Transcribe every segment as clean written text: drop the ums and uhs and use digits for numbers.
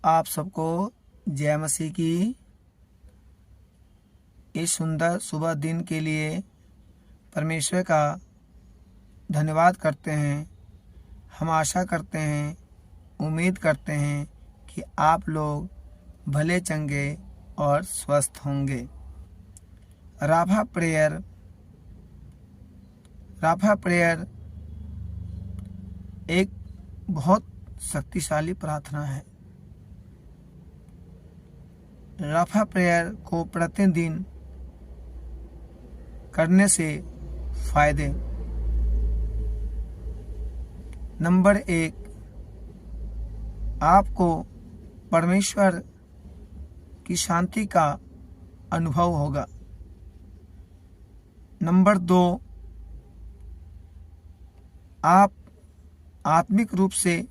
आप सबको जय मसीह की। इस सुंदर सुबह दिन के लिए परमेश्वर का धन्यवाद करते हैं। हम आशा करते हैं, उम्मीद करते हैं कि आप लोग भले चंगे और स्वस्थ होंगे। राफा प्रेयर एक बहुत शक्तिशाली प्रार्थना है। राफा प्रेयर को प्रतिदिन करने से फायदे। नंबर 1, आपको परमेश्वर की शांति का अनुभव होगा। नंबर 2, आप आत्मिक रूप से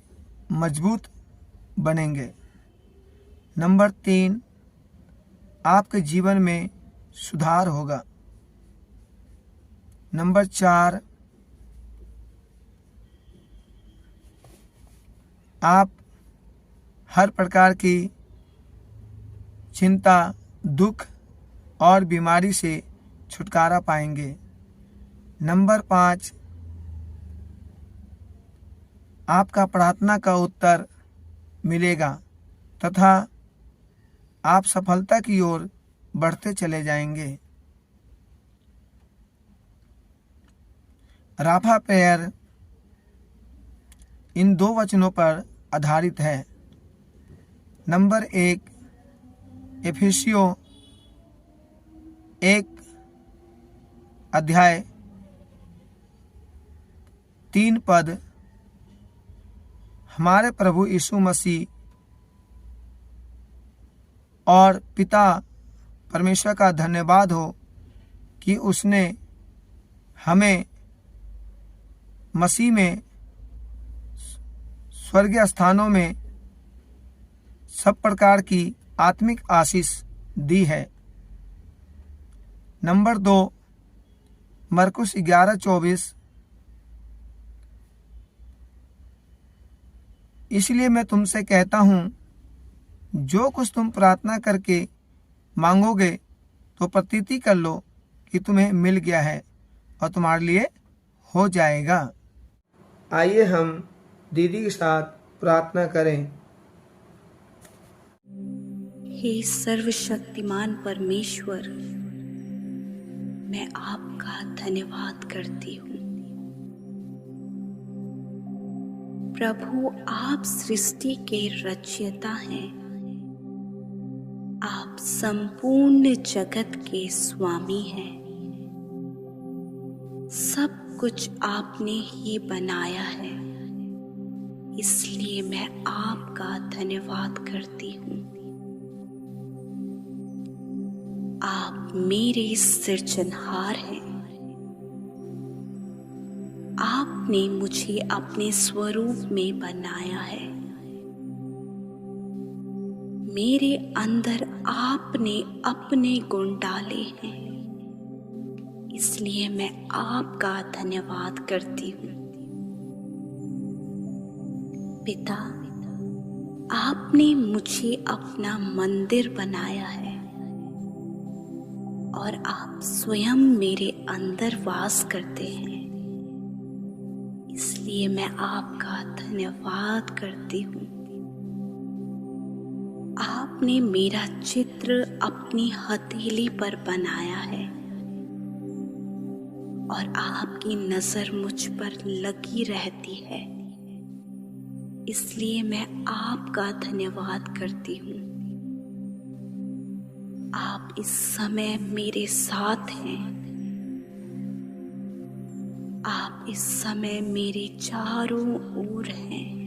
मजबूत बनेंगे। नंबर 3, आपके जीवन में सुधार होगा। नंबर 4, आप हर प्रकार की चिंता, दुख और बीमारी से छुटकारा पाएंगे। नंबर 5, आपका प्रार्थना का उत्तर मिलेगा तथा आप सफलता की ओर बढ़ते चले जाएंगे। राफा प्रेयर इन 2 वचनों पर आधारित है। नंबर 1, एफेसियों 1 अध्याय 3 पद, हमारे प्रभु यीशु मसीह और पिता परमेश्वर का धन्यवाद हो कि उसने हमें मसीह में स्वर्गीय स्थानों में सब प्रकार की आत्मिक आशीष दी है। नंबर 2, मरकुस 11:24, इसलिए मैं तुमसे कहता हूँ, जो कुछ तुम प्रार्थना करके मांगोगे तो प्रतीति कर लो कि तुम्हें मिल गया है और तुम्हारे लिए हो जाएगा। आइए हम दीदी के साथ प्रार्थना करें। हे सर्वशक्तिमान परमेश्वर, मैं आपका धन्यवाद करती हूँ। प्रभु, आप सृष्टि के रचयिता हैं। आप संपूर्ण जगत के स्वामी हैं। सब कुछ आपने ही बनाया है, इसलिए मैं आपका धन्यवाद करती हूँ। आप मेरे सृजनहार हैं। आपने मुझे अपने स्वरूप में बनाया है। मेरे अंदर आपने अपने गुण डाले हैं, इसलिए मैं आपका धन्यवाद करती हूँ। पिता, आपने मुझे अपना मंदिर बनाया है और आप स्वयं मेरे अंदर वास करते हैं, इसलिए मैं आपका धन्यवाद करती हूँ। आपने मेरा चित्र अपनी हथेली पर बनाया है और आपकी नजर मुझ पर लगी रहती है, इसलिए मैं आपका धन्यवाद करती हूँ। आप इस समय मेरे साथ हैं। आप इस समय मेरे चारों ओर हैं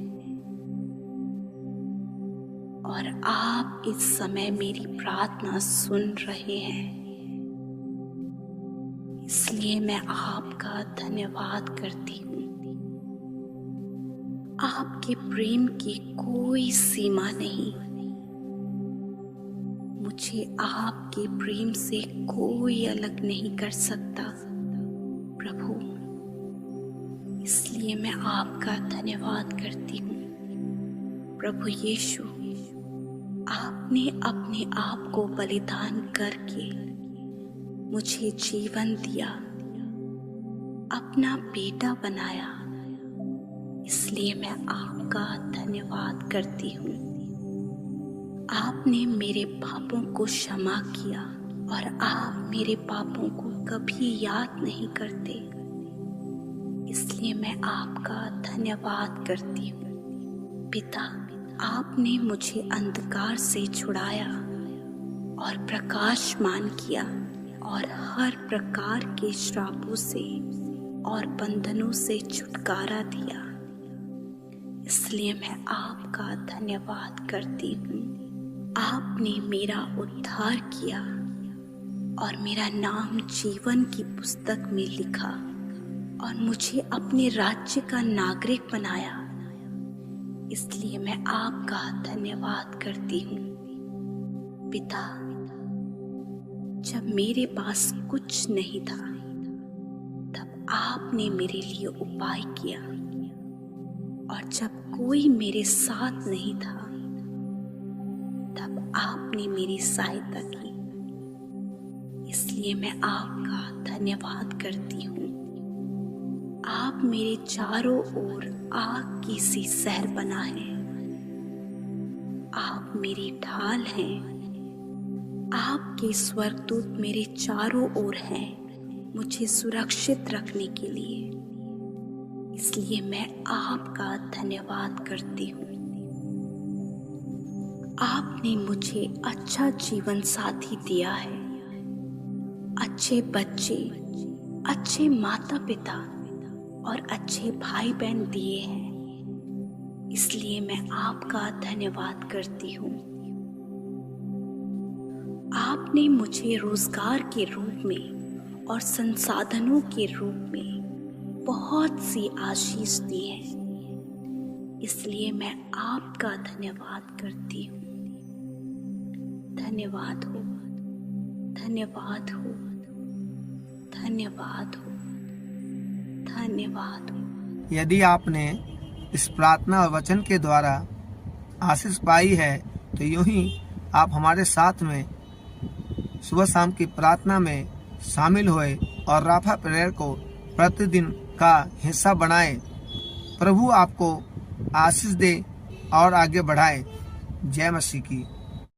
और आप इस समय मेरी प्रार्थना सुन रहे हैं, इसलिए मैं आपका धन्यवाद करती हूँ। आपके प्रेम की कोई सीमा नहीं। मुझे आपके प्रेम से कोई अलग नहीं कर सकता प्रभु, इसलिए मैं आपका धन्यवाद करती हूँ। प्रभु यीशु, आपने अपने आप को बलिदान करके मुझे जीवन दिया, अपना बेटा बनाया। इसलिए मैं आपका धन्यवाद करती हूँ। आपने मेरे पापों को क्षमा किया और आप मेरे पापों को कभी याद नहीं करते। इसलिए मैं आपका धन्यवाद करती हूँ। पिता, आपने मुझे अंधकार से छुड़ाया और प्रकाशमान किया और हर प्रकार के श्रापों से और बंधनों से छुटकारा दिया। इसलिए मैं आपका धन्यवाद करती हूँ। आपने मेरा उद्धार किया और मेरा नाम जीवन की पुस्तक में लिखा और मुझे अपने राज्य का नागरिक बनाया। इसलिए मैं आपका धन्यवाद करती हूँ। पिता, जब मेरे पास कुछ नहीं था तब आपने मेरे लिए उपाय किया, और जब कोई मेरे साथ नहीं था तब आपने मेरी सहायता की। इसलिए मैं आपका धन्यवाद करती हूँ। आप मेरे चारों ओर आग की सी सहर बना है। आप मेरी ढाल हैं। आपके स्वर्गदूत मेरे चारों ओर हैं, मुझे सुरक्षित रखने के लिए। इसलिए मैं आपका धन्यवाद करती हूँ। आपने मुझे अच्छा जीवन साथी दिया है, अच्छे बच्चे, अच्छे माता पिता और अच्छे भाई बहन दिए हैं। इसलिए मैं आपका धन्यवाद करती हूँ। आपने मुझे रोजगार के रूप में और संसाधनों के रूप में बहुत सी आशीष दी है। इसलिए मैं आपका धन्यवाद करती हूँ। धन्यवाद हो, धन्यवाद हो, धन्यवाद हो, धन्यवाद हो। यदि आपने इस प्रार्थना और वचन के द्वारा आशीष पाई है तो यूं ही आप हमारे साथ में सुबह शाम की प्रार्थना में शामिल हुए और राफा प्रेयर को प्रतिदिन का हिस्सा बनाए। प्रभु आपको आशीष दे और आगे बढ़ाए। जय मसीह की।